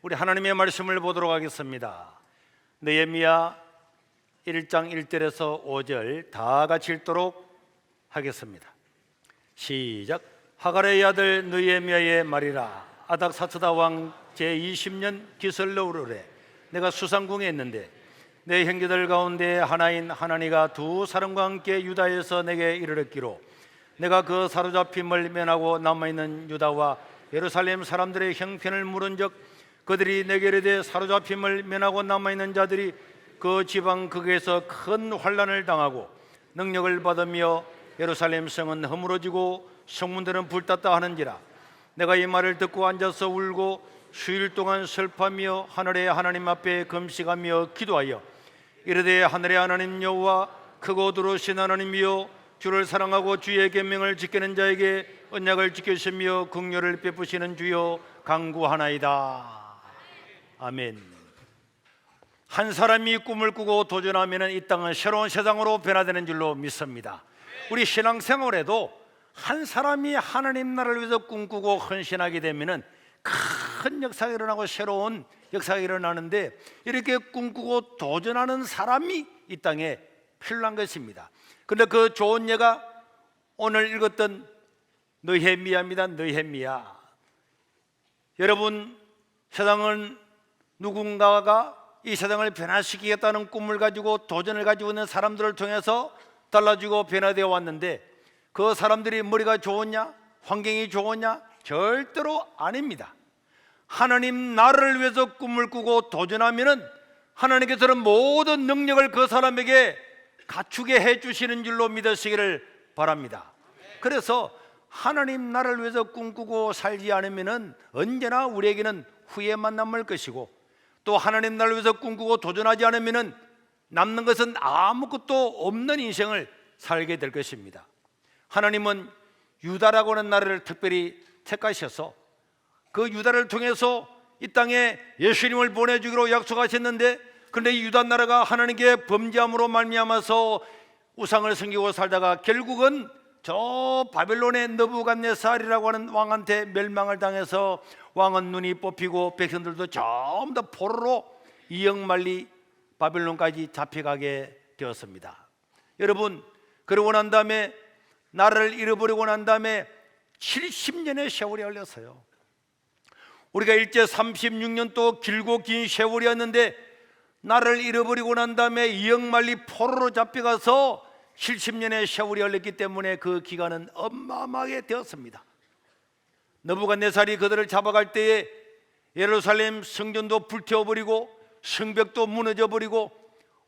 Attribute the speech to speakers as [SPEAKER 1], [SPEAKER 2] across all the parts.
[SPEAKER 1] 우리 하나님의 말씀을 보도록 하겠습니다. 느헤미야 1장 1절에서 5절 다 같이 읽도록 하겠습니다. 시작. 하갈의 아들 느헤미야의 말이라. 아닥사스다 왕 제20년 기슬로우르에 내가 수상궁에 있는데 내 형제들 가운데 하나인 하나니가 두 사람과 함께 유다에서 내게 이르렀기로 내가 그 사로잡힘을 면하고 남아있는 유다와 예루살렘 사람들의 형편을 물은즉 그들이 내게 이르되 사로잡힘을 면하고 남아있는 자들이 그 지방 극에서 큰 환난을 당하고 능력을 받으며 예루살렘 성은 허물어지고 성문들은 불탔다 하는지라. 내가 이 말을 듣고 앉아서 울고 수일 동안 슬퍼하며 하늘의 하나님 앞에 금식하며 기도하여 이르되 하늘의 하나님 여호와 크고 두루신 하나님이여 주를 사랑하고 주의 계명을 지키는 자에게 언약을 지키시며 긍휼을 베푸시는 주여 간구하나이다. 아멘. 한 사람이 꿈을 꾸고 도전하면 이 땅은 새로운 세상으로 변화되는 줄로 믿습니다. 우리 신앙생활에도 한 사람이 하나님 나라를 위해서 꿈꾸고 헌신하게 되면 큰 역사가 일어나고 새로운 역사가 일어나는데, 이렇게 꿈꾸고 도전하는 사람이 이 땅에 필요한 것입니다. 그런데 그 좋은 예가 오늘 읽었던 느헤미야입니다. 느헤미야. 여러분, 세상은 누군가가 이 세상을 변화시키겠다는 꿈을 가지고 도전을 가지고 있는 사람들을 통해서 달라지고 변화되어 왔는데, 그 사람들이 머리가 좋으냐, 환경이 좋으냐? 절대로 아닙니다. 하나님 나라를 위해서 꿈을 꾸고 도전하면은 하나님께서는 모든 능력을 그 사람에게 갖추게 해주시는 줄로 믿으시기를 바랍니다. 그래서 하나님 나라를 위해서 꿈꾸고 살지 않으면은 언제나 우리에게는 후회만 남을 것이고, 또 하나님 나라를 위해서 꿈꾸고 도전하지 않으면은 남는 것은 아무것도 없는 인생을 살게 될 것입니다. 하나님은 유다라고 하는 나라를 특별히 택하셔서 그 유다를 통해서 이 땅에 예수님을 보내주기로 약속하셨는데, 그런데 이 유다 나라가 하나님께 범죄함으로 말미암아서 우상을 섬기고 살다가 결국은 저 바벨론의 느부갓네살이라고 하는 왕한테 멸망을 당해서 왕은 눈이 뽑히고 백성들도 전부 다 포로로 이역만리 바벨론까지 잡혀가게 되었습니다. 여러분, 그러고 난 다음에 나라를 잃어버리고 난 다음에 70년의 세월이 흘렀어요. 우리가 일제 36년 또 길고 긴 세월이었는데, 나라를 잃어버리고 난 다음에 이역만리 포로로 잡혀가서 70년의 세월이 흘렀기 때문에 그 기간은 어마어마하게 되었습니다. 느부갓네살이 그들을 잡아갈 때에 예루살렘 성전도 불태워버리고 성벽도 무너져버리고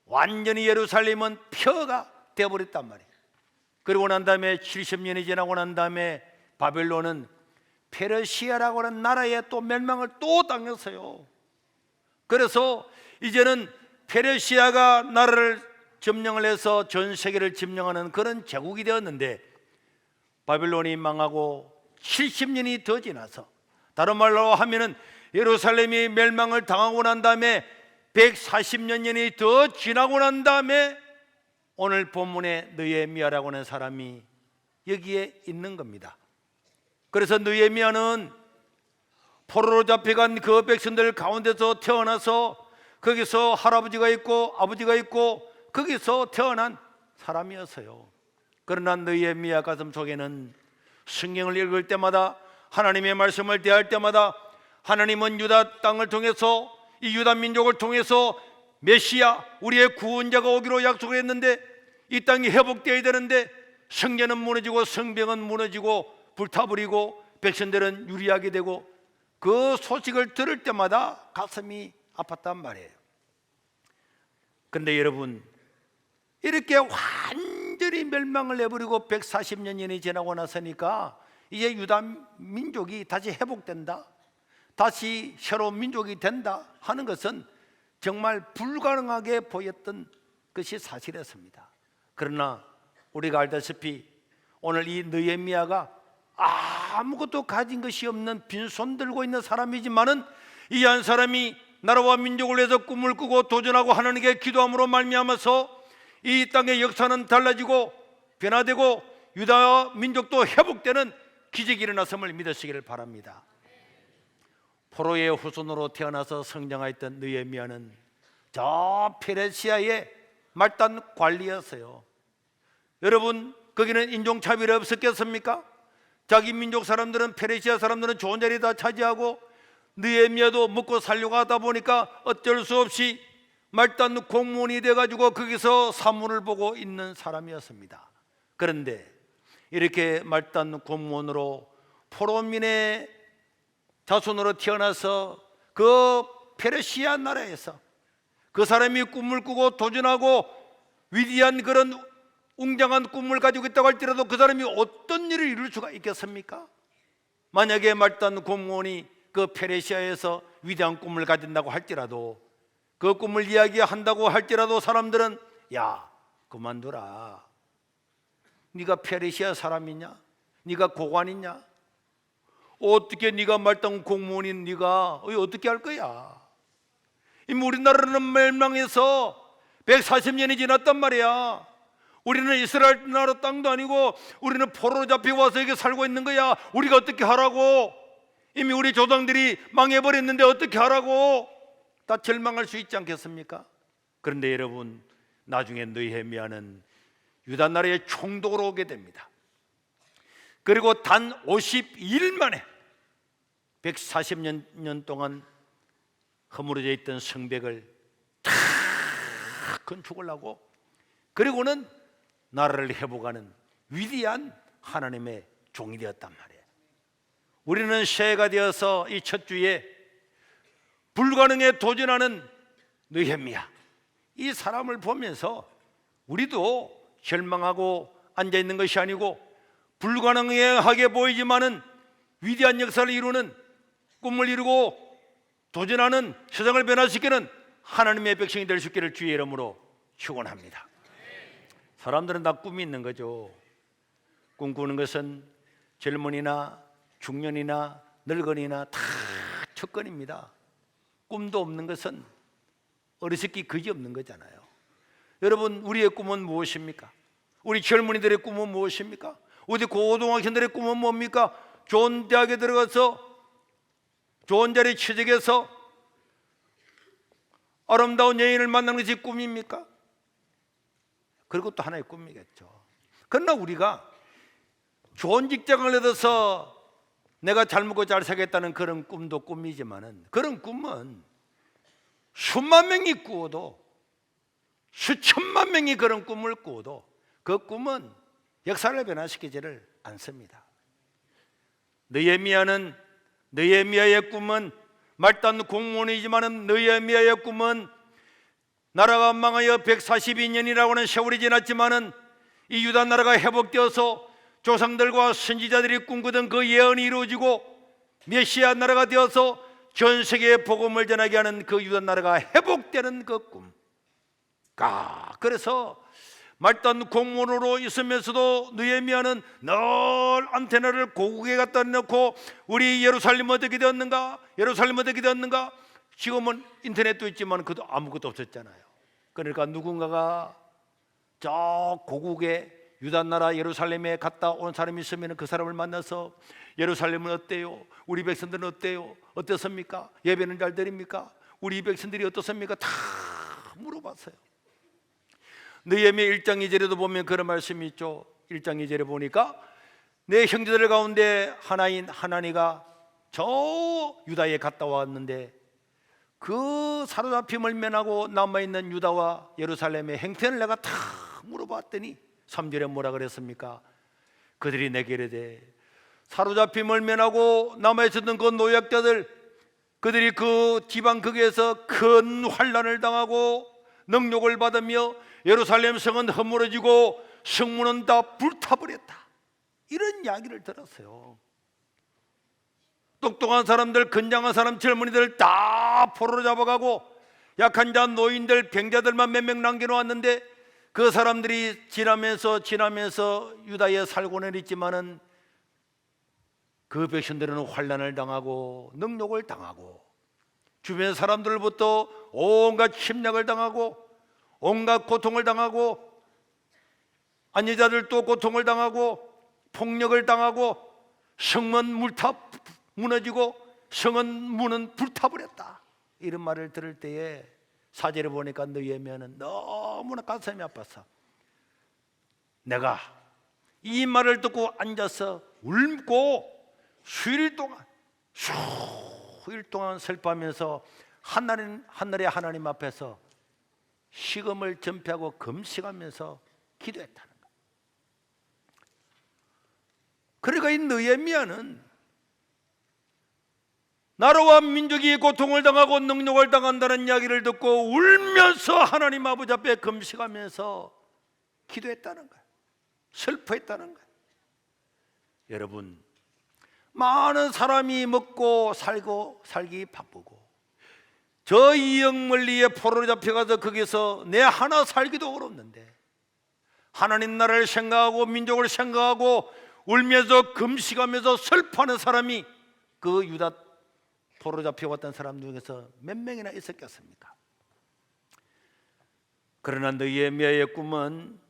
[SPEAKER 1] 완전히 예루살렘은 폐허가 되어버렸단 말이에요. 그리고 난 다음에 70년이 지나고 난 다음에 바벨론은 페르시아라고 하는 나라에 또 멸망을 또 당했어요. 그래서 이제는 페르시아가 나라를 점령을 해서 전 세계를 점령하는 그런 제국이 되었는데, 바벨론이 망하고 70년이 더 지나서, 다른 말로 하면은 예루살렘이 멸망을 당하고 난 다음에 140년이 더 지나고 난 다음에 오늘 본문의 느헤미야라고 하는 사람이 여기에 있는 겁니다. 그래서 느헤미야는 포로로 잡혀간 그 백성들 가운데서 태어나서 거기서 할아버지가 있고 아버지가 있고 거기서 태어난 사람이었어요. 그러나 느헤미야 가슴 속에는 성경을 읽을 때마다, 하나님의 말씀을 대할 때마다 하나님은 유다 땅을 통해서, 이 유다 민족을 통해서 메시아, 우리의 구원자가 오기로 약속을 했는데, 이 땅이 회복되어야 되는데 성전은 무너지고 성벽은 무너지고 불타버리고 백성들은 유리하게 되고, 그 소식을 들을 때마다 가슴이 아팠단 말이에요. 그런데 여러분, 이렇게 완전히 멸망을 해버리고 140년이 지나고 나서니까 이제 유다 민족이 다시 회복된다, 다시 새로운 민족이 된다 하는 것은 정말 불가능하게 보였던 것이 사실이었습니다. 그러나 우리가 알다시피 오늘 이 느헤미야가 아무것도 가진 것이 없는 빈손 들고 있는 사람이지만은, 이 한 사람이 나라와 민족을 위해서 꿈을 꾸고 도전하고 하나님께 기도함으로 말미암아서 이 땅의 역사는 달라지고 변화되고 유다 민족도 회복되는 기적이 일어났음을 믿으시기를 바랍니다. 포로의 후손으로 태어나서 성장하였던 느헤미야는 저 페르시아의 말단 관리였어요. 여러분, 거기는 인종차별이 없었겠습니까? 자기 민족 사람들은, 페르시아 사람들은 좋은 자리 다 차지하고 느헤미야도 먹고 살려고 하다 보니까 어쩔 수 없이 말단 공무원이 돼가지고 거기서 사문을 보고 있는 사람이었습니다. 그런데 이렇게 말단 공무원으로 포로민의 자손으로 태어나서 그 페르시아 나라에서 그 사람이 꿈을 꾸고 도전하고 위대한 그런 웅장한 꿈을 가지고 있다고 할지라도 그 사람이 어떤 일을 이룰 수가 있겠습니까? 만약에 말단 공무원이 그 페르시아에서 위대한 꿈을 가진다고 할지라도, 그 꿈을 이야기한다고 할지라도 사람들은 야, 그만두라. 네가 페르시아 사람이냐? 네가 고관이냐? 어떻게 네가 말단 공무원인 네가 어떻게 할 거야? 이미 우리나라는 멸망해서 140년이 지났단 말이야. 우리는 이스라엘 나라 땅도 아니고 우리는 포로로 잡혀 와서 여기 살고 있는 거야. 우리가 어떻게 하라고? 이미 우리 조상들이 망해버렸는데 어떻게 하라고? 다 절망할 수 있지 않겠습니까? 그런데 여러분, 나중에 느헤미야는 유다 나라의 총독으로 오게 됩니다. 그리고 단 52일 만에 140년 동안 허물어져 있던 성벽을 다 건축을 하고, 그리고는 나라를 회복하는 위대한 하나님의 종이 되었단 말이에요. 우리는 새해가 되어서 이 첫 주에 불가능에 도전하는 느헤미야, 이 사람을 보면서 우리도 절망하고 앉아있는 것이 아니고 불가능하게 보이지만은 위대한 역사를 이루는, 꿈을 이루고 도전하는, 세상을 변화시키는 하나님의 백성이 될 수 있기를 주의 이름으로 축원합니다. 사람들은 다 꿈이 있는 거죠. 꿈꾸는 것은 젊은이나 중년이나 늙은이나 다 특권입니다. 꿈도 없는 것은 어리석기 그지 없는 거잖아요. 여러분, 우리의 꿈은 무엇입니까? 우리 젊은이들의 꿈은 무엇입니까? 우리 고등학생들의 꿈은 뭡니까? 좋은 대학에 들어가서 좋은 자리에 취직해서 아름다운 여인을 만나는 것이 꿈입니까? 그리고 또 하나의 꿈이겠죠. 그러나 우리가 좋은 직장을 얻어서 내가 잘 먹고 잘 살겠다는 그런 꿈도 꿈이지만은, 그런 꿈은 수만 명이 꾸어도, 수천만 명이 그런 꿈을 꾸어도 그 꿈은 역사를 변화시키지를 않습니다. 느헤미야의 꿈은 말단 공무원이지만은 느헤미야의 꿈은 나라가 망하여 142년이라고 하는 세월이 지났지만은 이 유다 나라가 회복되어서 조상들과 선지자들이 꿈꾸던 그 예언이 이루어지고 메시아 나라가 되어서 전 세계에 복음을 전하게 하는 그 유다 나라가 회복되는 그 꿈. 그래서 말단 공무원으로 있으면서도 느헤미야는 늘 안테나를 고국에 갖다 놓고 우리 예루살렘 어떻게 되었는가? 예루살렘 어떻게 되었는가? 지금은 인터넷도 있지만 그도 아무것도 없었잖아요. 그러니까 누군가가 저 고국에 유다 나라 예루살렘에 갔다 온 사람이 있으면 그 사람을 만나서 예루살렘은 어때요? 우리 백성들은 어때요? 어떻습니까? 예배는 잘 드립니까? 우리 백성들이 어떻습니까? 다 물어봤어요. 느헤미야 1장 2절에도 보면 그런 말씀이 있죠. 1장 2절에 보니까 내 형제들 가운데 하나인 하나니가 저 유다에 갔다 왔는데 그 사로잡힘을 면하고 남아있는 유다와 예루살렘의 행편을 내가 다 물어봤더니 3절에 뭐라 그랬습니까? 그들이 내게 이르되 사로잡힘을 면하고 남아있었던 그 노약자들, 그들이 그 지방 극에서 큰 환난을 당하고 능욕을 받으며 예루살렘 성은 허물어지고 성문은 다 불타버렸다, 이런 이야기를 들었어요. 똑똑한 사람들, 건장한 사람, 젊은이들 다 포로로 잡아가고 약한 자, 노인들, 병자들만 몇 명 남겨놓았는데 그 사람들이 지나면서 유다에 살고는 있지만은 그 백성들은 환난을 당하고 능욕을 당하고 주변 사람들부터 온갖 침략을 당하고 온갖 고통을 당하고 안여자들도 고통을 당하고 폭력을 당하고 성문 물탑 무너지고 성은 문은 불타버렸다. 이런 말을 들을 때에 사제를 보니까 느헤미야는 너무나 가슴이 아파서 내가 이 말을 듣고 앉아서 울고 수일 동안 슬퍼하면서 하늘의 하나님 앞에서 식음을 전폐하고 금식하면서 기도했다는 거예요. 그러니까 이 느헤미야는 나라와 민족이 고통을 당하고 능력을 당한다는 이야기를 듣고 울면서 하나님 아버지 앞에 금식하면서 기도했다는 거예요. 슬퍼했다는 거예요. 여러분, 많은 사람이 먹고 살기 바쁘고 저 이역멀리에 포로로 잡혀가서 거기서 내 하나 살기도 어렵는데 하나님 나라를 생각하고 민족을 생각하고 울면서 금식하면서 슬퍼하는 사람이 그 유다 포로로 잡혀왔던 사람 중에서 몇 명이나 있었겠습니까? 그러나 느헤미야의 꿈은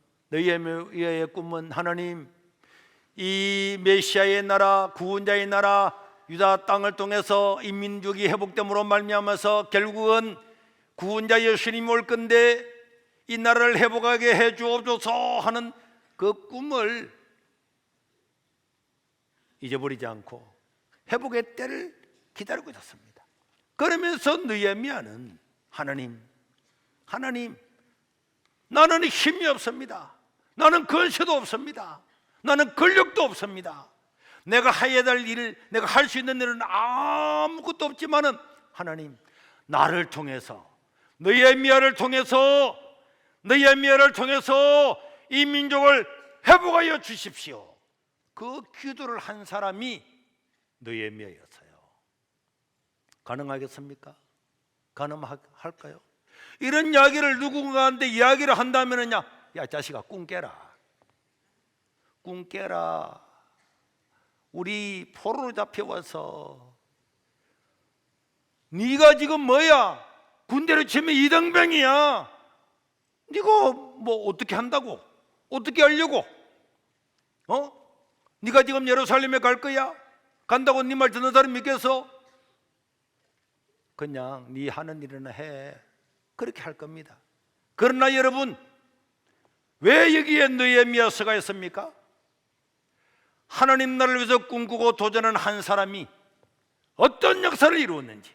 [SPEAKER 1] 하나님, 이 메시아의 나라, 구원자의 나라 유다 땅을 통해서 이 민족이 회복됨으로 말미암아서 결국은 구원자 예수님이 올 건데 이 나라를 회복하게 해 주옵소서 하는 그 꿈을 잊어버리지 않고 회복의 때를 기다리고 있었습니다. 그러면서 느헤미야는 하나님, 나는 힘이 없습니다. 나는 권세도 없습니다. 나는 권력도 없습니다. 내가 해야 될 일을, 내가 할 수 있는 일은 아무것도 없지만은 하나님, 나를 통해서 느헤미야를 통해서 이 민족을 회복하여 주십시오. 그 기도를 한 사람이 느헤미야였어요. 가능하겠습니까? 가능할까요? 이런 이야기를 누군가한테 이야기를 한다면은 야 자식아 꿈 깨라. 우리 포로로 잡혀와서 네가 지금 뭐야? 군대로 치면 이등병이야. 네가 뭐 어떻게 한다고? 어떻게 하려고? 네가 지금 예루살렘에 갈 거야? 간다고 네 말 듣는 사람 믿겠어? 그냥 네 하는 일이나 해. 그렇게 할 겁니다. 그러나 여러분, 왜 여기에 느헤미야서가 있습니까? 하나님 나라를 위해서 꿈꾸고 도전하는 한 사람이 어떤 역사를 이루었는지,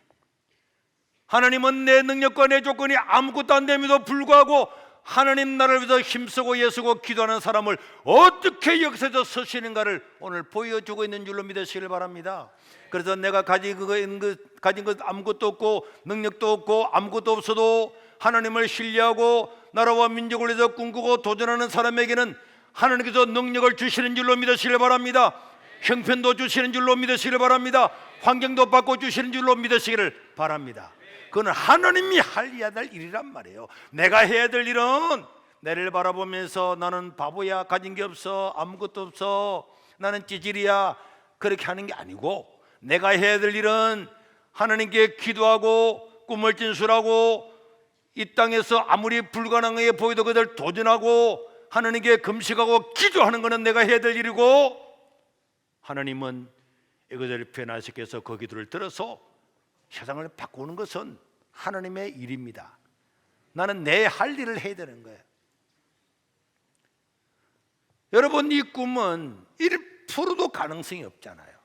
[SPEAKER 1] 하나님은 내 능력과 내 조건이 아무것도 안 됨에도 불구하고 하나님 나라를 위해서 힘쓰고 애쓰고 기도하는 사람을 어떻게 역사에서 서시는가를 오늘 보여주고 있는 줄로 믿으시길 바랍니다. 그래서 내가 가진 것 아무것도 없고 능력도 없고 아무것도 없어도 하나님을 신뢰하고 나라와 민족을 위해서 꿈꾸고 도전하는 사람에게는 하나님께서 능력을 주시는 줄로 믿으시길 바랍니다. 형편도 주시는 줄로 믿으시길 바랍니다. 환경도 바꿔주시는 줄로 믿으시기를 바랍니다. 그건 하나님이 해야 될 일이란 말이에요. 내가 해야 될 일은 나를 바라보면서 나는 바보야, 가진 게 없어, 아무것도 없어, 나는 찌질이야, 그렇게 하는 게 아니고, 내가 해야 될 일은 하나님께 기도하고 꿈을 진술하고 이 땅에서 아무리 불가능해 보여도 그들 도전하고 하나님께 금식하고 기도하는 것은 내가 해야 될 일이고, 하나님은 이것을 변화시켜서 해서 그 기도를 들어서 세상을 바꾸는 것은 하나님의 일입니다. 나는 내 할 일을 해야 되는 거예요. 여러분, 이 꿈은 1%도 가능성이 없잖아요.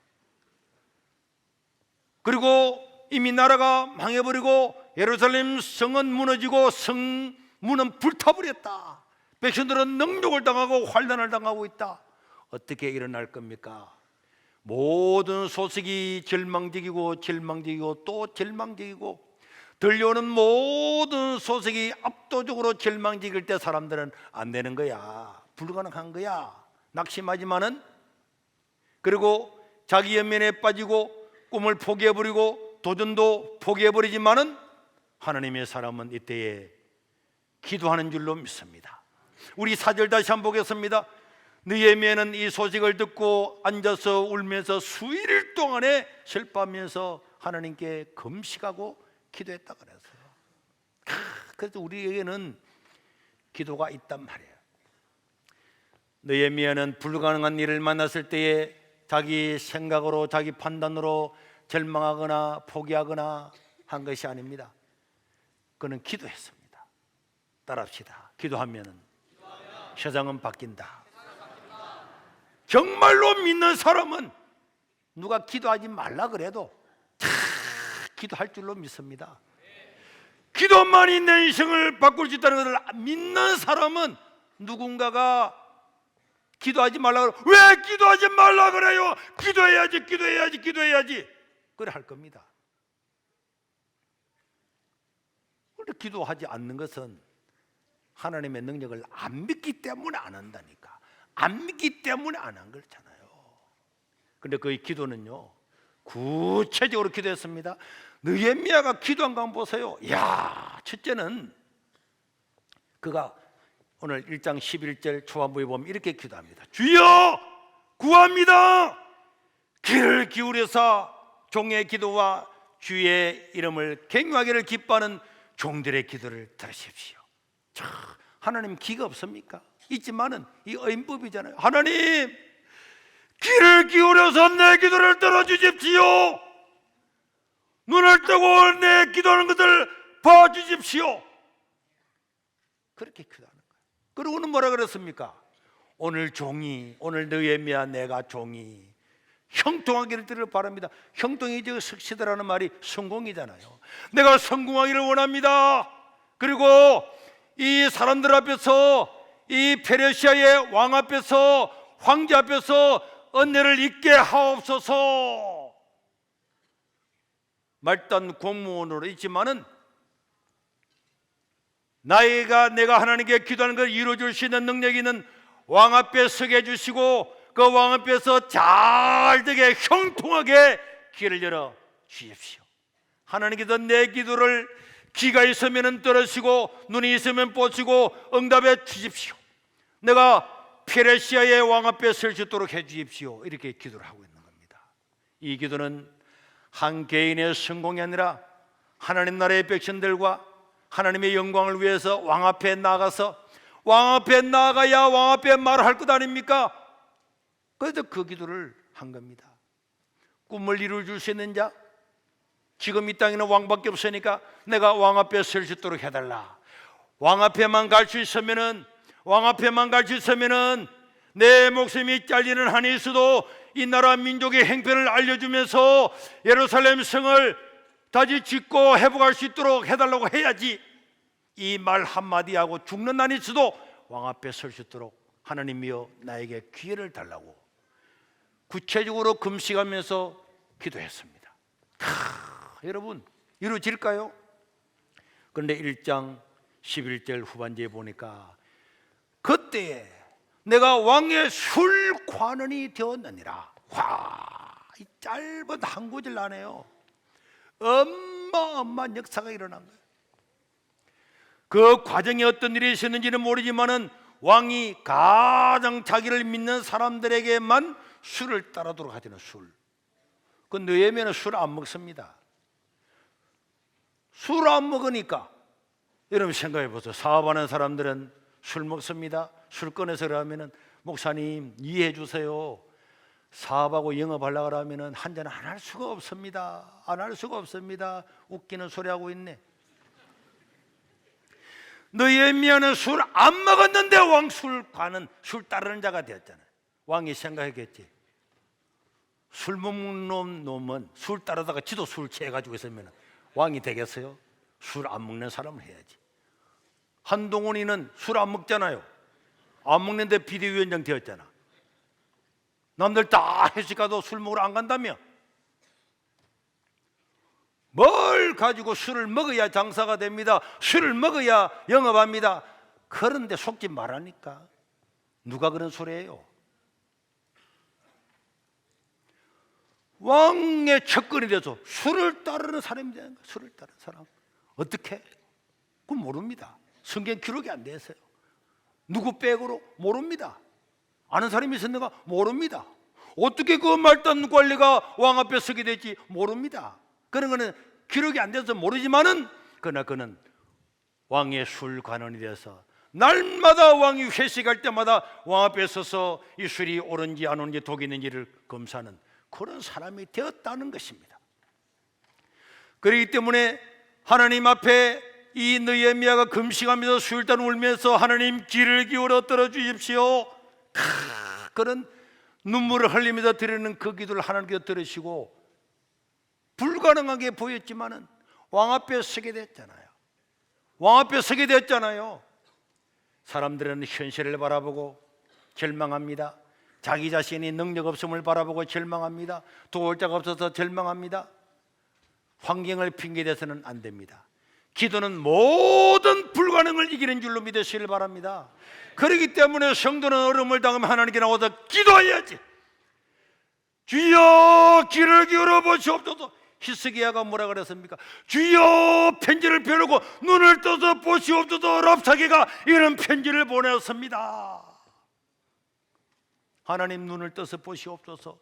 [SPEAKER 1] 그리고 이미 나라가 망해버리고 예루살렘 성은 무너지고 성문은 불타버렸다. 백성들은 능욕을 당하고 환난을 당하고 있다. 어떻게 일어날 겁니까? 모든 소식이 절망적이고 또 절망적이고 들려오는 모든 소식이 압도적으로 절망적일 때 사람들은 안 되는 거야, 불가능한 거야, 낙심하지만은, 그리고 자기 연민에 빠지고 꿈을 포기해버리고 도전도 포기해버리지만은 하나님의 사람은 이때에 기도하는 줄로 믿습니다. 우리 4절 다시 한번 보겠습니다. 느헤미야는 이 소식을 듣고 앉아서 울면서 수일 동안에 슬퍼하면서 하나님께 금식하고 기도했다 그랬어요. 그래서 우리에게는 기도가 있단 말이에요. 느헤미야는 불가능한 일을 만났을 때에 자기 생각으로, 자기 판단으로, 절망하거나 포기하거나 한 것이 아닙니다. 그는 기도했습니다. 따라합시다. 기도하면 세상은 바뀐다. 정말로 믿는 사람은 누가 기도하지 말라 그래도 다 기도할 줄로 믿습니다. 기도만이 내 인생을 바꿀 수 있다는 것을 믿는 사람은 누군가가 기도하지 말라 그래, 왜 기도하지 말라 그래요? 기도해야지, 기도해야지, 기도해야지, 그래 할 겁니다. 그런데 기도하지 않는 것은 하나님의 능력을 안 믿기 때문에 안 한다니까. 안 믿기 때문에 안 한 거잖아요. 그런데 그의 기도는요, 구체적으로 기도했습니다. 느헤미야가 기도한 거 한번 보세요. 이야, 첫째는 그가 오늘 1장 11절 초반부에 보면 이렇게 기도합니다. 주여 구합니다. 귀를 기울여서 종의 기도와 주의 이름을 경유하기를 기뻐하는 종들의 기도를 들으십시오. 자, 하나님 기가 없습니까? 있지만은 이 어인법이잖아요. 하나님 귀를 기울여서 내 기도를 들어주십시오. 눈을 뜨고 내 기도하는 것을 봐주십시오. 그렇게 기도하는 거예요. 그리고는 뭐라 그랬습니까? 오늘 종이, 오늘 느헤미야 내가 종이 형통하기를 들을 바랍니다. 형통이 저 석시더라는 말이 성공이잖아요. 내가 성공하기를 원합니다. 그리고 이 사람들 앞에서, 이 페르시아의 왕 앞에서, 황제 앞에서 은혜를 잊게 하옵소서. 말단 공무원으로 있지만은 내가 하나님께 기도하는 걸 이루어줄 수 있는 능력이 있는 왕 앞에 서게 해주시고 그 왕 앞에서 잘 되게 형통하게 길을 열어 주십시오. 하나님께서 내 기도를 귀가 있으면 들으시고 눈이 있으면 보시고 응답해 주십시오. 내가 페르시아의 왕 앞에 설 수 있도록 해 주십시오. 이렇게 기도를 하고 있는 겁니다. 이 기도는 한 개인의 성공이 아니라 하나님 나라의 백성들과 하나님의 영광을 위해서 왕 앞에 나가서 왕 앞에 나가야 왕 앞에 말을 할 것 아닙니까? 그래서 그 기도를 한 겁니다. 꿈을 이루어 줄 수 있는 자, 지금 이 땅에는 왕밖에 없으니까 내가 왕 앞에 설 수 있도록 해달라. 왕 앞에만 갈 수 있으면은, 왕 앞에만 갈 수 있으면은 내 목숨이 잘리는 한이 있어도 이 나라 민족의 행편을 알려주면서 예루살렘 성을 다시 짓고 회복할 수 있도록 해달라고 해야지. 이 말 한마디 하고 죽는 한이 있어도 왕 앞에 설 수 있도록 하나님이여 나에게 기회를 달라고 구체적으로 금식하면서 기도했습니다. 여러분 이루어질까요? 그런데 1장 11절 후반부에 보니까 그때에 내가 왕의 술관원이 되었느니라. 이 짧은 한 구절 안에요 어마어마한 역사가 일어난 거예요. 그 과정에 어떤 일이 있었는지는 모르지만은 왕이 가장 자기를 믿는 사람들에게만 술을 따르도록 하잖아요. 술. 그 느헤미야는 술 안 먹습니다. 술 안 먹으니까 여러분 생각해 보세요. 사업하는 사람들은 술 먹습니다. 술 꺼내서 그러면은 목사님 이해해 주세요. 사업하고 영업하려고 그러면은 한 잔 안 할 수가 없습니다. 안 할 수가 없습니다. 웃기는 소리 하고 있네. 느헤미야는 술 안 먹었는데 왕 술관은 술 따르는 자가 되었잖아요. 왕이 생각했겠지. 술 먹는 놈은 술 따르다가 지도 술 취해가지고 있으면 왕이 되겠어요? 술 안 먹는 사람을 해야지. 한동훈이는 술 안 먹잖아요. 안 먹는데 비대위원장 되었잖아. 남들 다 회식 가도 술 먹으러 안 간다며. 뭘 가지고 술을 먹어야 장사가 됩니다. 술을 먹어야 영업합니다. 그런데 속지 말라니까. 누가 그런 소리예요? 왕의 척근이 돼서 술을 따르는 사람이 되는 거예요. 술을 따르는 사람 어떻게? 그건 모릅니다. 성경 기록이 안 돼 있어요. 누구 백으로? 모릅니다. 아는 사람이 있었는가? 모릅니다. 어떻게 그 말단 관리가 왕 앞에 서게 될지 모릅니다. 그런 거는 기록이 안 돼서 모르지만은 그러나 그는 왕의 술관원이 되어서 날마다 왕이 회식할 때마다 왕 앞에 서서 이 술이 옳은지 안 옳은지 독이 있는지를 검사하는 그런 사람이 되었다는 것입니다. 그렇기 때문에 하나님 앞에 이 느헤미야가 금식하면서 수일단 울면서 하나님 귀를 기울여 들어주십시오, 그런 눈물을 흘리면서 드리는 그 기도를 하나님께서 들으시고 불가능하게 보였지만은 왕 앞에 서게 됐잖아요. 왕 앞에 서게 됐잖아요. 사람들은 현실을 바라보고 절망합니다. 자기 자신이 능력 없음을 바라보고 절망합니다. 도울 자가 없어서 절망합니다. 환경을 핑계대서는 안 됩니다. 기도는 모든 불가능을 이기는 줄로 믿으시길 바랍니다. 그렇기 때문에 성도는 어려움을 당하면 하나님께 나와서 기도해야지. 주여 귀를 기울여 보시옵소서. 히스기야가 뭐라 그랬습니까? 주여 편지를 펴놓고 눈을 떠서 보시옵소서. 랍사게가 이런 편지를 보냈습니다. 하나님 눈을 떠서 보시옵소서.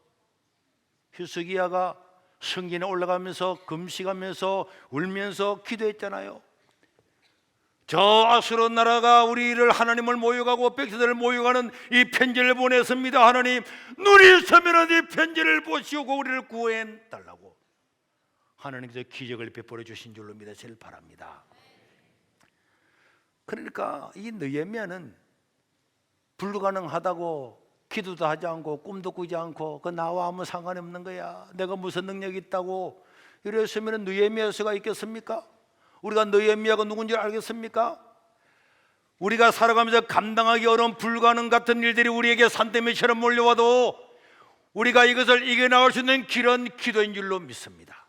[SPEAKER 1] 히스기야가 성전에 올라가면서 금식하면서 울면서 기도했잖아요. 저 아수르 나라가 우리를 하나님을 모욕하고 백성들을 모욕하는 이 편지를 보냈습니다. 하나님 눈이 있으면 이 편지를 보시고 우리를 구해 달라고 하나님께서 기적을 베풀어 주신 줄로 믿으시길 바랍니다. 그러니까 이 느헤미야는 불가능하다고 기도도 하지 않고 꿈도 꾸지 않고 그 나와 아무 상관이 없는 거야, 내가 무슨 능력이 있다고 이랬으면 느헤미야서가 있겠습니까? 우리가 느헤미야가 누군지 알겠습니까? 우리가 살아가면서 감당하기 어려운 불가능 같은 일들이 우리에게 산더미처럼 몰려와도 우리가 이것을 이겨나갈 수 있는 길은 기도인 줄로 믿습니다.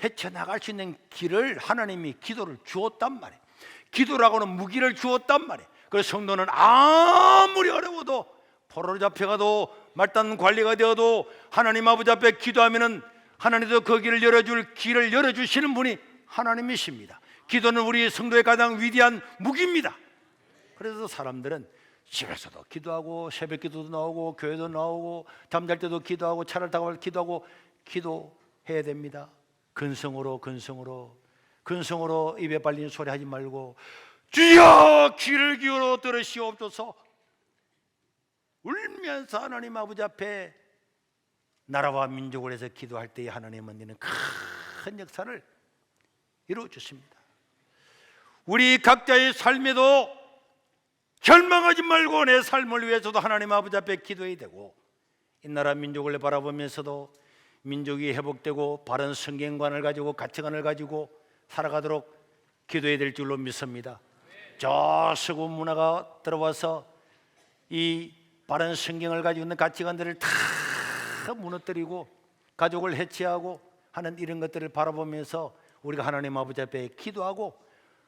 [SPEAKER 1] 헤쳐나갈 수 있는 길을 하나님이 기도를 주었단 말이에요. 기도라고는 무기를 주었단 말이에요. 그래서 성도는 아무리 어려워도 포로로 잡혀가도 말단 관리가 되어도 하나님 아버지 앞에 기도하면은 하나님도 그 길을 열어줄 길을 열어주시는 분이 하나님이십니다. 기도는 우리 성도의 가장 위대한 무기입니다. 그래서 사람들은 집에서도 기도하고 새벽 기도도 나오고 교회도 나오고 잠잘 때도 기도하고 차를 타고 기도하고 기도해야 됩니다. 근성으로 입에 발리는 소리 하지 말고 주여 귀를 기울여 들으시옵소서. 울면서 하나님 아버지 앞에 나라와 민족을 위해서 기도할 때에 하나님은 이는 큰 역사를 이루어 주십니다. 우리 각자의 삶에도 절망하지 말고 내 삶을 위해서도 하나님 아버지 앞에 기도해야 되고, 이 나라 민족을 바라보면서도 민족이 회복되고 바른 성경관을 가지고 가치관을 가지고 살아가도록 기도해야 될 줄로 믿습니다. 저 서구 문화가 들어와서 이 바른 성경을 가지고 있는 가치관들을 다 무너뜨리고 가족을 해체하고 하는 이런 것들을 바라보면서 우리가 하나님 아버지 앞에 기도하고,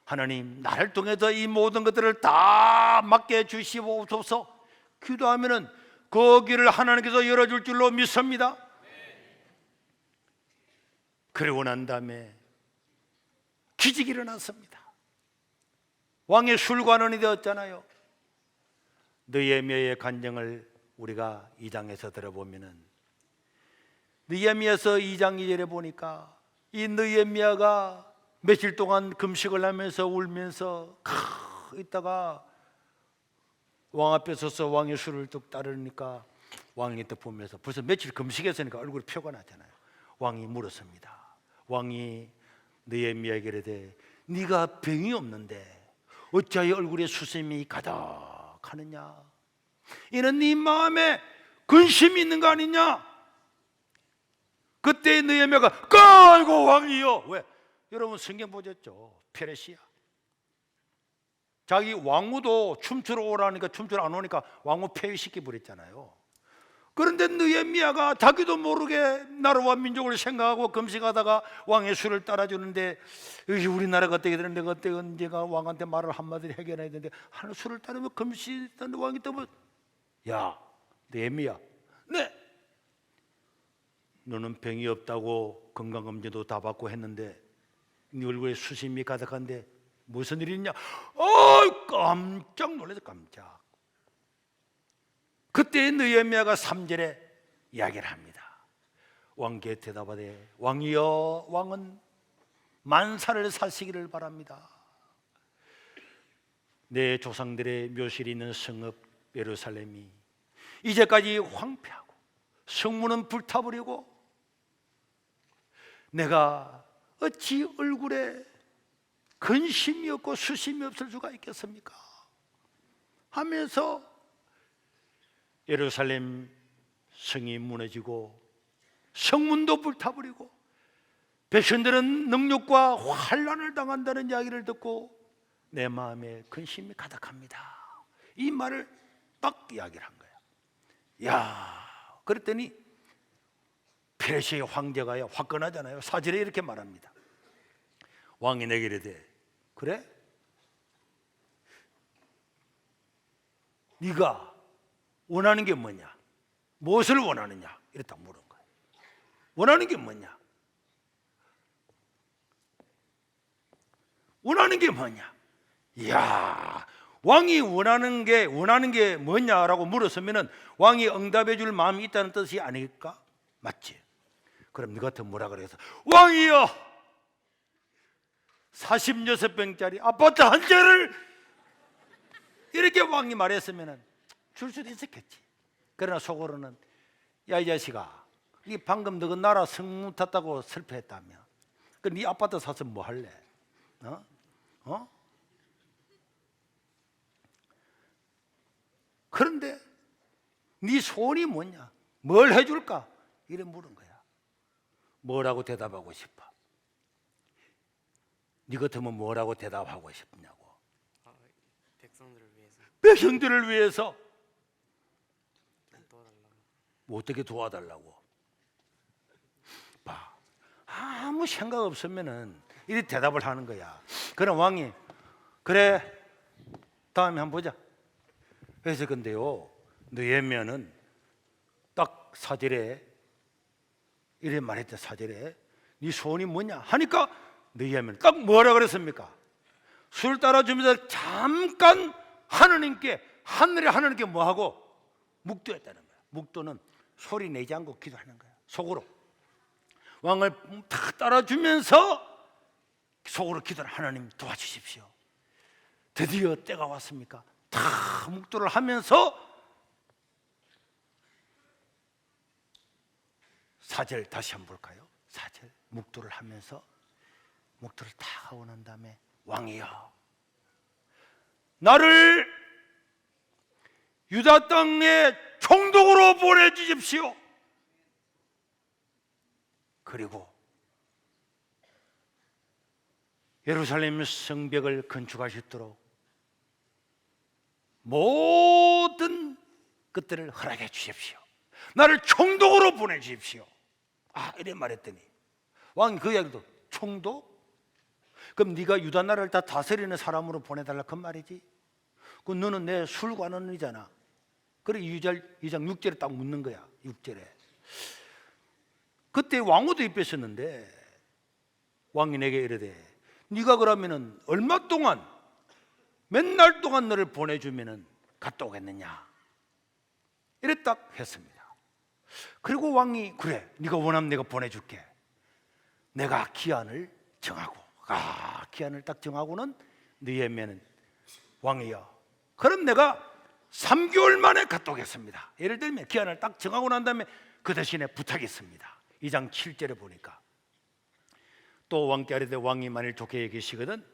[SPEAKER 1] 하나님 나를 통해서 이 모든 것들을 다 맡게 주시옵소서. 기도하면은 그 길을 하나님께서 열어줄 줄로 믿습니다. 그러고 난 다음에 기적이 일어났습니다. 왕의 술관원이 되었잖아요. 느헤미야의 간증을 우리가 2장에서 들어보면은, 느헤미야서 2장 2절에 보니까 이 느헤미야가 며칠 동안 금식을 하면서 울면서 있다가 왕 앞에 서서 왕의 술을 뚝 따르니까 왕이 또 보면서 벌써 며칠 금식했으니까 얼굴이 표가 나잖아요. 왕이 물었습니다. 왕이 느헤미야에게 이르되 네가 병이 없는데 어찌하여 얼굴에 수심이 가득하느냐? 이는 네 마음에 근심이 있는 거 아니냐? 그때 느헤미야가 아이고 왕이여. 왜? 여러분 성경 보셨죠? 페르시아 자기 왕후도 춤추러 오라니까 춤추러 안 오니까 왕후 폐위시켜 버렸잖아요. 그런데 느헤미야가 자기도 모르게 나라와 민족을 생각하고 금식하다가 왕의 술을 따라주는데, 우리나라가 어떻게 되는데 그때 언제가 왕한테 말을 한마디 해결해야 되는데 하는 술을 따르면 금식하는 왕이 떠면, 야 느헤미야, 네 너는 병이 없다고 건강검진도 다 받고 했는데 네 얼굴에 수심이 가득한데 무슨 일이 있냐? 깜짝 놀라서 깜짝. 그때 느헤미야가 3절에 이야기를 합니다. 왕께 대답하되 왕이여, 왕은 만살을 사시기를 바랍니다. 내 조상들의 묘실이 있는 성읍 예루살렘이 이제까지 황폐하고 성문은 불타버리고 내가 어찌 얼굴에 근심이 없고 수심이 없을 수가 있겠습니까? 하면서 예루살렘 성이 무너지고 성문도 불타버리고 백성들은 능력과 환난을 당한다는 이야기를 듣고 내 마음에 근심이 가득합니다. 이 말을 딱 이야기를 한 거예요. 야, 그랬더니 페르시아의 황제가요, 화끈하잖아요. 사절에 이렇게 말합니다. 왕이 내게 이르되, 그래? 네가 원하는 게 뭐냐? 무엇을 원하느냐? 이렇다고 물은 거예요. 원하는 게 뭐냐? 원하는 게 뭐냐? 이야, 왕이 원하는 게 뭐냐라고 물었으면은 왕이 응답해 줄 마음이 있다는 뜻이 아닐까? 맞지? 그럼 네 같은 뭐라 그래서 왕이여 46평짜리 아파트 한 채를 이렇게 왕이 말했으면은 줄 수도 있었겠지. 그러나 속으로는 야, 이 자식아, 네 방금 너가 나라 성문 탔다고 슬퍼했다며. 그 네 아파트 사서 뭐 할래? 그런데 네 소원이 뭐냐? 뭘 해줄까? 이래 물은 거야. 뭐라고 대답하고 싶어? 네 같으면 뭐라고 대답하고 싶냐고.
[SPEAKER 2] 백성들을 위해서
[SPEAKER 1] 백성들을 위해서
[SPEAKER 2] 도와달라고.
[SPEAKER 1] 뭐 어떻게 도와달라고? 봐, 아무 생각 없으면은 이렇게 대답을 하는 거야. 그럼 왕이 그래 다음에 한번 보자. 그래서 근데요, 느헤미야는 딱 사절에 이래 말했대. 사절에 네 소원이 뭐냐 하니까 느헤미야는 딱 뭐라 그랬습니까? 술 따라주면서 잠깐 하늘에 하나님께 뭐하고 묵도했다는 거야. 묵도는 소리 내지 않고 기도하는 거야. 속으로 왕을 다 따라주면서 속으로 기도를 하나님 도와주십시오. 드디어 때가 왔습니까? 다 묵도를 하면서 사절 다시 한번 볼까요? 사절 묵도를 하면서 묵도를 다 하고 난 다음에 왕이여 나를 유다 땅에 총독으로 보내주십시오. 그리고 예루살렘 성벽을 건축할 수 있도록 모든 것들을 허락해 주십시오. 나를 총독으로 보내주십시오. 이래 말했더니 왕이 그 이야기도 총독? 그럼 네가 유다 나라를 다 다스리는 사람으로 보내달라 그 말이지. 그 너는 내 술관원이잖아. 그래 2장 6절에 딱 묻는 거야. 6절에 그때 왕후도 입혔었는데 왕이 내게 이르되 네가 그러면은 얼마 동안 몇 날 동안 너를 보내주면은 갔다 오겠느냐 이래 딱 했습니다. 그리고 왕이 그래 네가 원하면 내가 보내줄게. 내가 기한을 정하고 기한을 딱 정하고는 느헤미야는 왕이여 그럼 내가 3개월 만에 갔다 오겠습니다. 예를 들면 기한을 딱 정하고 난 다음에 그 대신에 부탁이 있습니다. 2장 7절에 보니까 또 왕께 아뢰되 왕이 만일 좋게 계시거든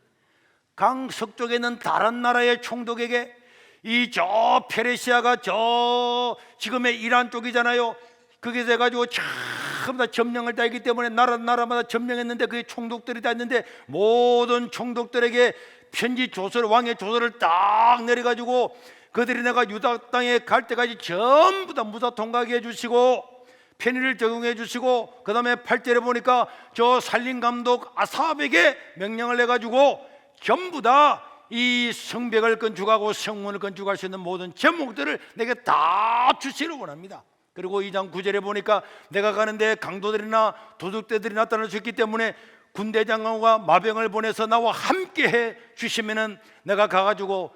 [SPEAKER 1] 강 서쪽에 있는 다른 나라의 총독에게 이 저 페르시아가 저 지금의 이란 쪽이잖아요. 그게 돼가지고 전부 다 점령을 다 했기 때문에 나라마다 점령했는데 그게 총독들이 다 있는데 모든 총독들에게 편지 조서를 왕의 조서를 딱 내려가지고 그들이 내가 유다 땅에 갈 때까지 전부 다 무사 통과하게 해주시고 편의를 적용해 주시고 그 다음에 8절에 보니까 저 살림감독 아삽에게 명령을 내가지고 전부 다 이 성벽을 건축하고 성문을 건축할 수 있는 모든 제목들을 내게 다 주시기를 원합니다. 그리고 2장 9절에 보니까 내가 가는데 강도들이나 도둑들이 나타날 수 있기 때문에 군대 장관과 마병을 보내서 나와 함께 해 주시면은 내가 가가지고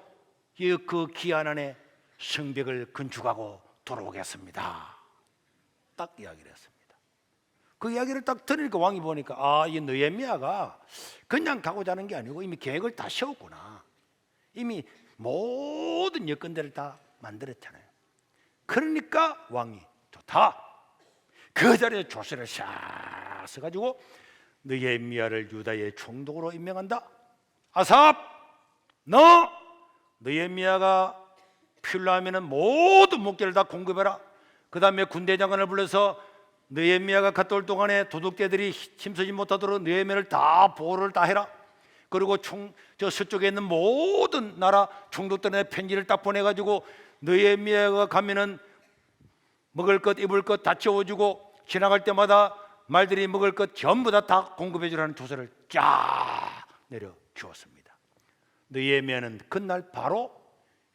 [SPEAKER 1] 그 기한 안에 성벽을 건축하고 돌아오겠습니다. 딱 이야기를 했습니다. 그 이야기를 딱 들으니까 왕이 보니까 이 느헤미야가 그냥 가고자 하는 게 아니고 이미 계획을 다 세웠구나. 이미 모든 여건들을 다 만들었잖아요. 그러니까 왕이 좋다. 그 자리에 조서를 싹 써가지고 느헤미야를 유다의 총독으로 임명한다. 아삽, 너 느헤미야가 필요하면 모든 목재를 다 공급해라. 그 다음에 군대 장관을 불러서 느헤미야가 갔다 올 동안에 도둑대들이 힘쓰지 못하도록 느헤미야를 다 보호를 다 해라. 그리고 저 서쪽에 있는 모든 나라 총독들의 편지를 딱 보내가지고 느헤미야가 가면은 먹을 것 입을 것 다 채워주고 지나갈 때마다 말들이 먹을 것 전부 다 공급해 주라는 조서를 쫙 내려 주었습니다. 느헤미야는 그날 바로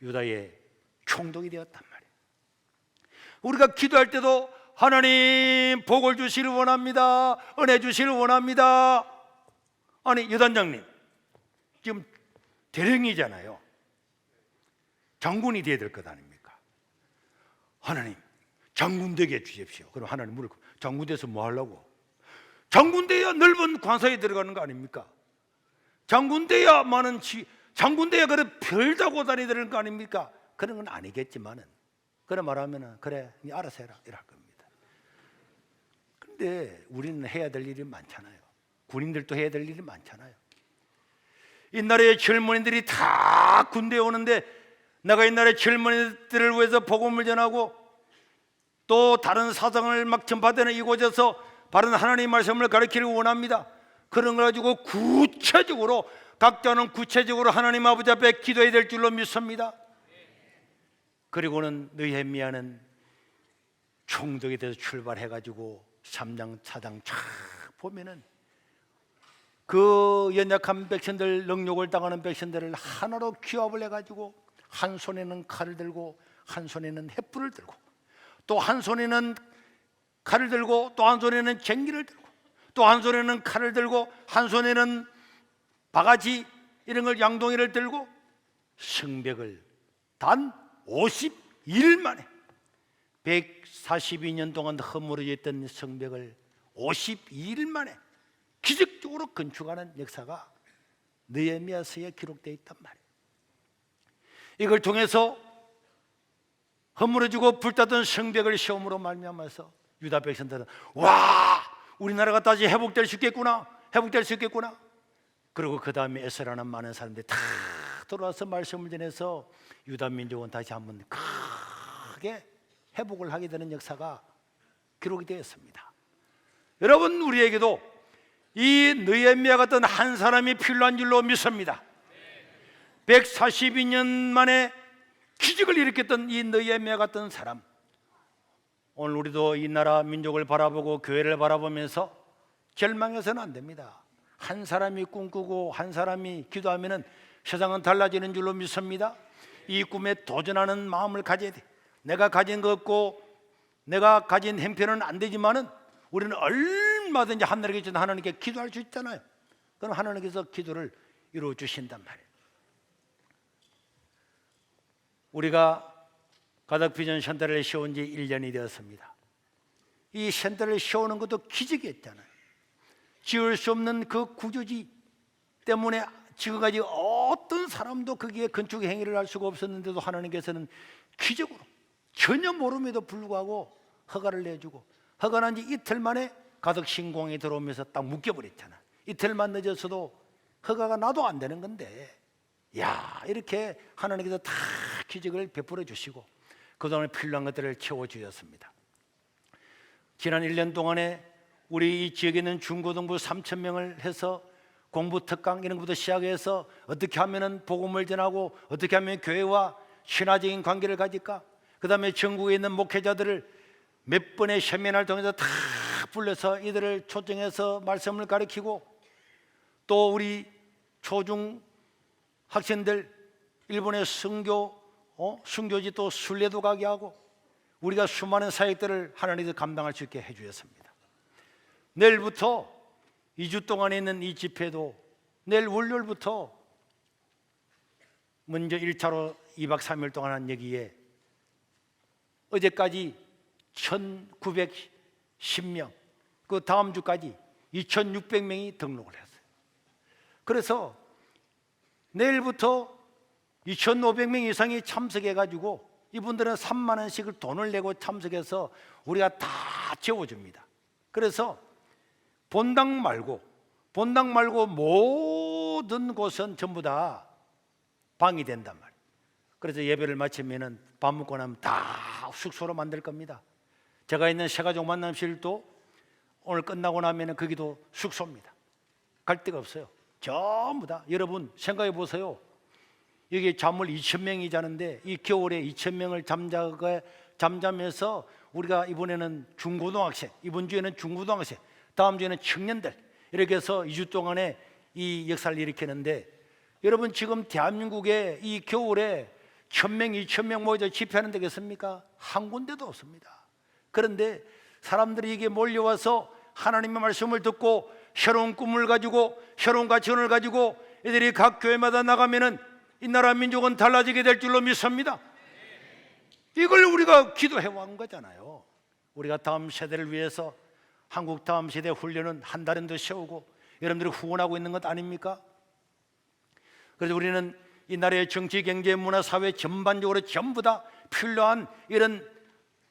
[SPEAKER 1] 유다의 총독이 되었단 말이에요. 우리가 기도할 때도 하나님 복을 주시를 원합니다. 은혜 주시를 원합니다. 아니 여단장님 지금 대령이잖아요. 장군이 되어야 될 것 아닙니까? 하나님 장군 되게 해주십시오. 그럼 하나님 물을 장군 돼서 뭐 하려고? 장군 돼야 넓은 관사에 들어가는 거 아닙니까? 장군 돼야 장군 돼야 그래 별 타고 다니야 되는 거 아닙니까? 그런 건 아니겠지만은 그래 말하면은 그래 네 알아서 해라 이럴 겁니다. 근데 우리는 해야 될 일이 많잖아요. 군인들도 해야 될 일이 많잖아요. 옛날에 젊은이들이 다 군대에 오는데 내가 옛날에 젊은이들을 위해서 복음을 전하고 또 다른 사상을 막 전파되는 이곳에서 바른 하나님의 말씀을 가르치기를 원합니다. 그런 걸 가지고 구체적으로 각자는 구체적으로 하나님 아버지 앞에 기도해야 될 줄로 믿습니다. 그리고는 느헤미야는 총독에 대해서 출발해가지고 3장 4장 쫙 보면은 그 연약한 백성들, 능욕을 당하는 백성들을 하나로 규합을 해가지고 한 손에는 칼을 들고 한 손에는 횃불을 들고 또 한 손에는 칼을 들고 또 한 손에는 쟁기를 들고 또 한 손에는 칼을 들고 한 손에는 바가지 이런 걸 양동이를 들고 성벽을 단 52일 만에 142년 동안 허물어져 있던 성벽을 52일 만에 기적적으로 건축하는 역사가 느헤미야서에 기록되어 있단 말이에요. 이걸 통해서 허물어지고 불타던 성벽을 시험으로 말미암아서 유다 백성들은 와 우리나라가 다시 회복될 수 있겠구나 회복될 수 있겠구나. 그리고 그 다음에 에스라는 많은 사람들이 다 돌아와서 말씀을 전해서 유다 민족은 다시 한번 크게 회복을 하게 되는 역사가 기록이 되었습니다. 여러분 우리에게도 이 느헤미야 같은 한 사람이 필요한 줄로 믿습니다. 142년 만에 기적을 일으켰던 이 느헤미야 같은 사람, 오늘 우리도 이 나라 민족을 바라보고 교회를 바라보면서 절망해서는 안 됩니다. 한 사람이 꿈꾸고 한 사람이 기도하면 세상은 달라지는 줄로 믿습니다. 이 꿈에 도전하는 마음을 가져야 돼. 내가 가진 것 없고 내가 가진 형편은 안 되지만은 우리는 얼마든지 하나님께 기도할 수 있잖아요. 그럼 하나님께서 기도를 이루어 주신단 말이에요. 우리가 가덕비전 센터를 세운 지 1년이 되었습니다. 이 센터를 세우는 것도 기적이었잖아요. 지을 수 없는 그 구조지 때문에 지금까지 어떤 사람도 거기에 건축 행위를 할 수가 없었는데도 하나님께서는 기적으로 전혀 모름에도 불구하고 허가를 내주고 허가 난 지 이틀 만에 가덕 신공이 들어오면서 딱 묶여버렸잖아. 이틀만 늦었어도 허가가 나도 안 되는 건데 야 이렇게 하나님께서 다 기적을 베풀어 주시고 그동안에 필요한 것들을 채워주셨습니다. 지난 1년 동안에 우리 이 지역에 있는 중고등부 3,000명을 해서 공부 특강 이런 것부터 시작해서 어떻게 하면 복음을 전하고 어떻게 하면 교회와 신화적인 관계를 가질까, 그 다음에 전국에 있는 목회자들을 몇 번의 세미나를 통해서 다 불러서 이들을 초청해서 말씀을 가르치고 또 우리 초중 학생들 일본의 순교지 또 순례도 가게 하고 우리가 수많은 사역들을 하나님께서 감당할 수 있게 해주셨습니다. 내일부터 2주 동안에 있는 이 집회도 내일 월요일부터 먼저 1차로 2박 3일 동안 한 여기에 어제까지 1910명 그 다음 주까지 2600명이 등록을 했어요. 그래서 내일부터 2500명 이상이 참석해가지고 이분들은 3만 원씩을 돈을 내고 참석해서 우리가 다 채워줍니다. 그래서 본당 말고 본당 말고 모든 곳은 전부 다 방이 된단 말이에요. 그래서 예배를 마치면은 밥 먹고 나면 다 숙소로 만들 겁니다. 제가 있는 새가족 만남실도 오늘 끝나고 나면은 거기도 숙소입니다. 갈 데가 없어요. 전부 다. 여러분 생각해 보세요. 여기 잠을 2,000명이 자는데 이 겨울에 2,000명을 잠자면서 우리가 이번에는 중고등학생, 이번 주에는 중고등학생, 다음 주에는 청년들 이렇게 해서 2주 동안에 이 역사를 일으키는데, 여러분 지금 대한민국에 이 겨울에 1,000명, 2,000명 모여서 집회하는 데겠습니까? 한 군데도 없습니다. 그런데 사람들이 이게 몰려와서 하나님의 말씀을 듣고 새로운 꿈을 가지고 새로운 가치관을 가지고 이들이 각 교회마다 나가면은 이 나라 민족은 달라지게 될 줄로 믿습니다. 이걸 우리가 기도해 온 거잖아요. 우리가 다음 세대를 위해서 한국 다음 세대 훈련은 한 달은 더 세우고 여러분들이 후원하고 있는 것 아닙니까? 그래서 우리는 이 나라의 정치, 경제, 문화, 사회 전반적으로 전부 다 필요한 이런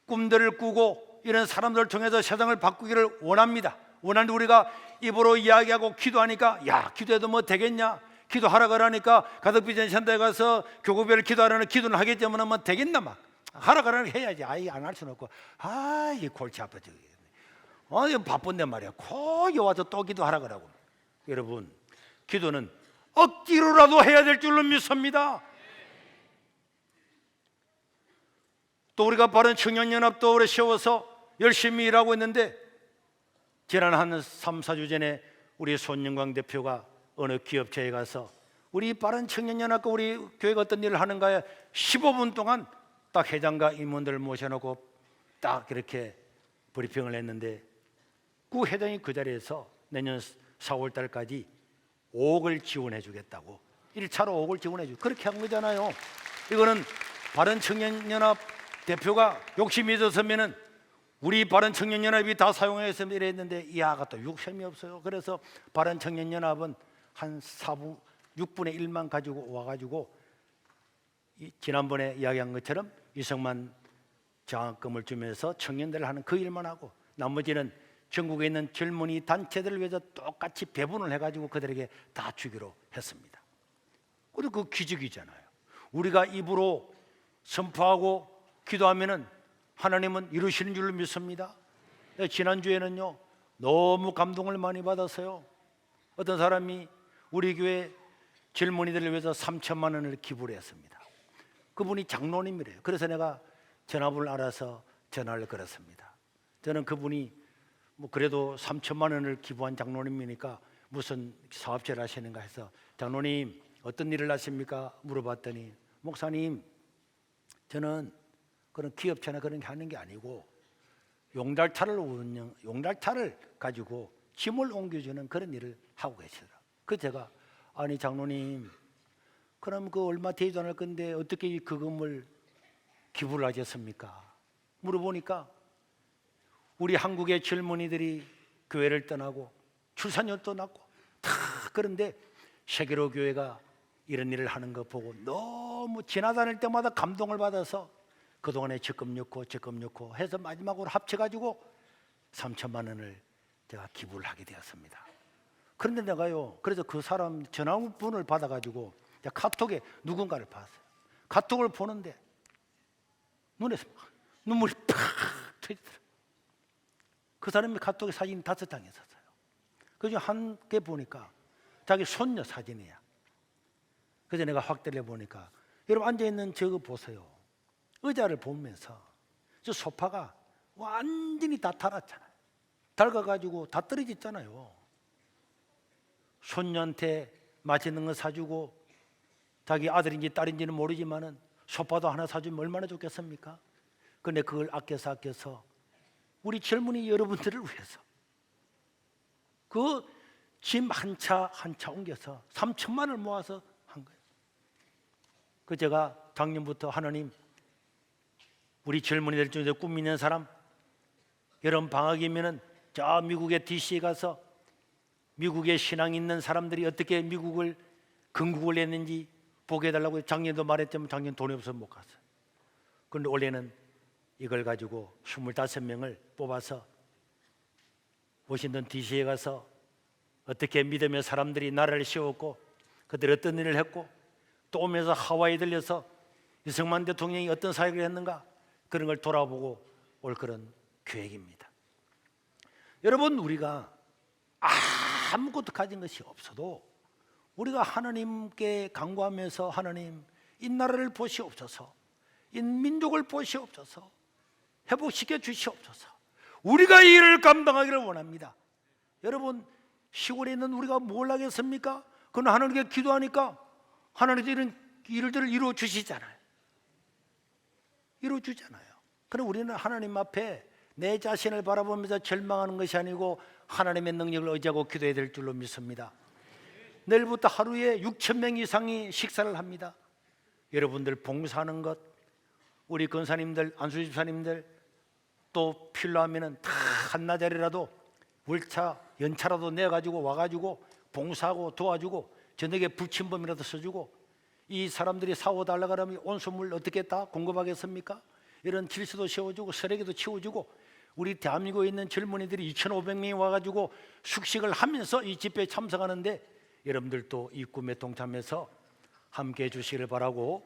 [SPEAKER 1] 꿈들을 꾸고 이런 사람들을 통해서 세상을 바꾸기를 원합니다. 원하는데 우리가 입으로 이야기하고 기도하니까 야, 기도해도 뭐 되겠냐? 기도하라 그러니까 가덕비전 센터에 가서 교구별 기도하라는 기도는 하겠지만 뭐 되겠나 막 하라 그러는 해야지. 아이 안 할 수는 없고 이 골치 아파 저기 바쁜데 말이야. 거기 와서 또 기도하라 그러고. 여러분 기도는 억지로라도 해야 될 줄로 믿습니다. 또 우리가 바른 청년연합도 오래 세워서 열심히 일하고 있는데 지난 한 3, 4주 전에 우리 손영광 대표가 어느 기업체에 가서 우리 바른 청년연합과 우리 교회가 어떤 일을 하는가에 15분 동안 딱 회장과 임원들을 모셔놓고 딱 이렇게 브리핑을 했는데 그 회장이 그 자리에서 내년 4월 달까지 5억을 지원해 주겠다고 1차로 5억을 지원해 주고 그렇게 한 거잖아요. 이거는 바른 청년연합 대표가 욕심이 있었으면은 우리 바른 청년연합이 다 사용해서 이랬는데 이 아가 또 욕심이 없어요. 그래서 바른 청년연합은 한 6분의 1만 가지고 와가지고 지난번에 이야기한 것처럼 이성만 장학금을 주면서 청년들을 하는 그 일만 하고 나머지는 전국에 있는 젊은이 단체들을 위해서 똑같이 배분을 해가지고 그들에게 다 주기로 했습니다. 그리고 그 기적이잖아요. 우리가 입으로 선포하고 기도하면은 하나님은 이루시는 줄로 믿습니다. 지난주에는요 너무 감동을 많이 받았어요. 어떤 사람이 우리 교회 젊은이들을 위해서 3천만 원을 기부를 했습니다. 그분이 장로님이래요. 그래서 내가 전화번호를 알아서 전화를 걸었습니다. 저는 그분이 뭐 그래도 3천만 원을 기부한 장로님이니까 무슨 사업체를 하시는가 해서 장로님 어떤 일을 하십니까? 물어봤더니 목사님 저는 그런 기업체나 그런 게 하는 게 아니고 용달차를 가지고 짐을 옮겨주는 그런 일을 하고 계시더라고요. 그래서 제가 아니 장로님 그럼 그 얼마 되지도 않을 건데 어떻게 그 금을 기부를 하셨습니까? 물어보니까 우리 한국의 젊은이들이 교회를 떠나고 출산율도 낮고 다 그런데 세계로 교회가 이런 일을 하는 거 보고 너무 지나다닐 때마다 감동을 받아서 그동안에 적금 넣고 해서 마지막으로 합쳐가지고 3천만 원을 제가 기부를 하게 되었습니다. 그런데 내가요 그래서 그 사람 전화번호를 받아가지고 카톡에 누군가를 봤어요. 카톡을 보는데 눈에서 눈물이 팍 터지더라고요. 그 사람이 카톡에 사진이 5장이 있었어요. 그중에 한 개 보니까 자기 손녀 사진이야. 그래서 내가 확대를 해보니까 여러분 앉아있는 저거 보세요. 의자를 보면서 저 소파가 완전히 다 닳았잖아요. 닳아가지고 다 떨어졌잖아요. 손녀한테 맛있는 거 사주고 자기 아들인지 딸인지는 모르지만은 소파도 하나 사주면 얼마나 좋겠습니까? 근데 그걸 아껴서 우리 젊은이 여러분들을 위해서 그 짐 한 차 옮겨서 3천만 원을 모아서 한 거예요. 그 제가 작년부터 하나님 우리 젊은이들 중에서 꿈 있는 사람 여름 방학이면은 저 미국의 DC에 가서 미국에 신앙 있는 사람들이 어떻게 미국을 건국을 했는지 보게 해달라고 작년도 말했지만 작년 돈이 없어서 못 갔어요. 그런데 올해는 이걸 가지고 25명을 뽑아서 워싱턴 DC에 가서 어떻게 믿음의 사람들이 나라를 세웠고 그들이 어떤 일을 했고 또 오면서 하와이에 들려서 이승만 대통령이 어떤 사역을 했는가 그런 걸 돌아보고 올 그런 계획입니다. 여러분, 우리가 아무것도 가진 것이 없어도 우리가 하나님께 간구하면서 하나님 이 나라를 보시옵소서, 이 민족을 보시옵소서, 회복시켜 주시옵소서, 우리가 이 일을 감당하기를 원합니다. 여러분, 시골에 있는 우리가 뭘 하겠습니까? 그건 하나님께 기도하니까 하나님이 이런 일들을 이루어 주시잖아요. 이루어 주잖아요. 그럼 우리는 하나님 앞에 내 자신을 바라보면서 절망하는 것이 아니고 하나님의 능력을 의지하고 기도해야 될 줄로 믿습니다. 내일부터 하루에 6,000명 이상이 식사를 합니다. 여러분들 봉사하는 것, 우리 권사님들, 안수집사님들 또 필요하면은 다 한나절이라도 월차, 연차라도 내가지고 와가지고 봉사하고 도와주고 저녁에 부침범이라도 써주고, 이 사람들이 사오달라 그러면 온수물 어떻게 다 공급하겠습니까? 이런 질서도 세워주고 쓰레기도 치워주고, 우리 대한민국에 있는 젊은이들이 2,500명이 와가지고 숙식을 하면서 이 집회에 참석하는데 여러분들도 이 꿈에 동참해서 함께 해주시기를 바라고,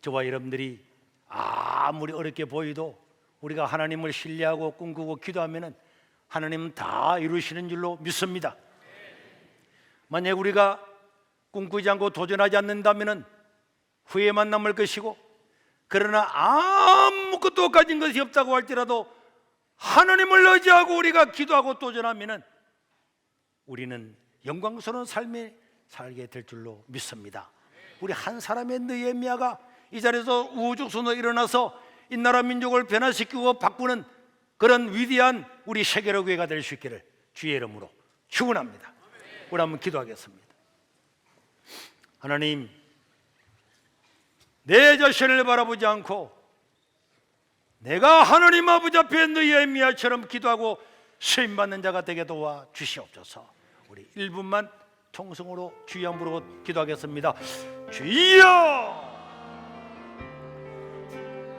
[SPEAKER 1] 저와 여러분들이 아무리 어렵게 보이도 우리가 하나님을 신뢰하고 꿈꾸고 기도하면 하나님은 다 이루시는 줄로 믿습니다. 만약 우리가 꿈꾸지 않고 도전하지 않는다면 후회만 남을 것이고, 그러나 아무것도 가진 것이 없다고 할지라도 하나님을 의지하고 우리가 기도하고 도전하면 우리는 영광스러운 삶을 살게 될 줄로 믿습니다. 우리 한 사람의 느헤미야가 이 자리에서 우후죽순으로 일어나서 이 나라 민족을 변화시키고 바꾸는 그런 위대한 우리 세계로 교회가 될 수 있기를 주의 이름으로 축원합니다. 우리 한번 기도하겠습니다. 하나님, 내 자신을 바라보지 않고 내가 하나님 아버지 앞에 느헤미야처럼 기도하고 쓰임받는 자가 되게 도와 주시옵소서. 우리 1분만 통성으로 주여 부르고 기도하겠습니다. 주여!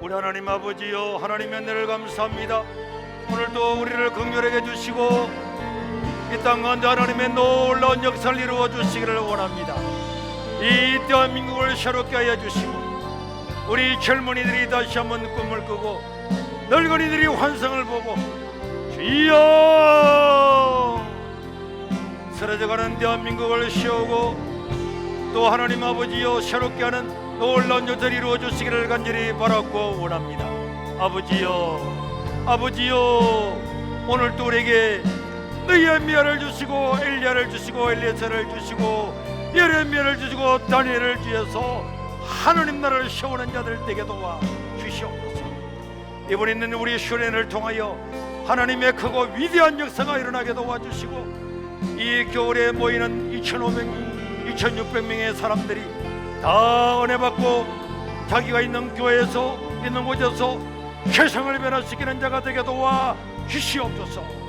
[SPEAKER 1] 우리 하나님 아버지여, 하나님의 은혜를 감사합니다. 오늘도 우리를 긍휼하게 주시고 이 땅 가운데 하나님의 놀라운 역사를 이루어 주시기를 원합니다. 이 대한민국을 새롭게 하여 주시고 우리 젊은이들이 다시 한번 꿈을 꾸고 늙은이들이 환상을 보고 주여 쓰러져가는 대한민국을 세우고 또 하나님 아버지여 새롭게 하는 놀라운 역사를 이루어 주시기를 간절히 바랐고 원합니다. 아버지여 오늘도 우리에게 느헤미야를 주시고 엘리야를 주시고 엘리에셀을 주시고 예레미야를 주시고 다니엘을 주셔서 하나님 나라를 세우는 자들 되게 도와 주시옵소서. 이번에 있는 우리 수련회를 통하여 하나님의 크고 위대한 역사가 일어나게 도와주시고 이 겨울에 모이는 2,500명, 2,600명의 사람들이 다 은혜 받고 자기가 있는 교회에서 있는 곳에서 세상을 변화시키는 자가 되게 도와 주시옵소서.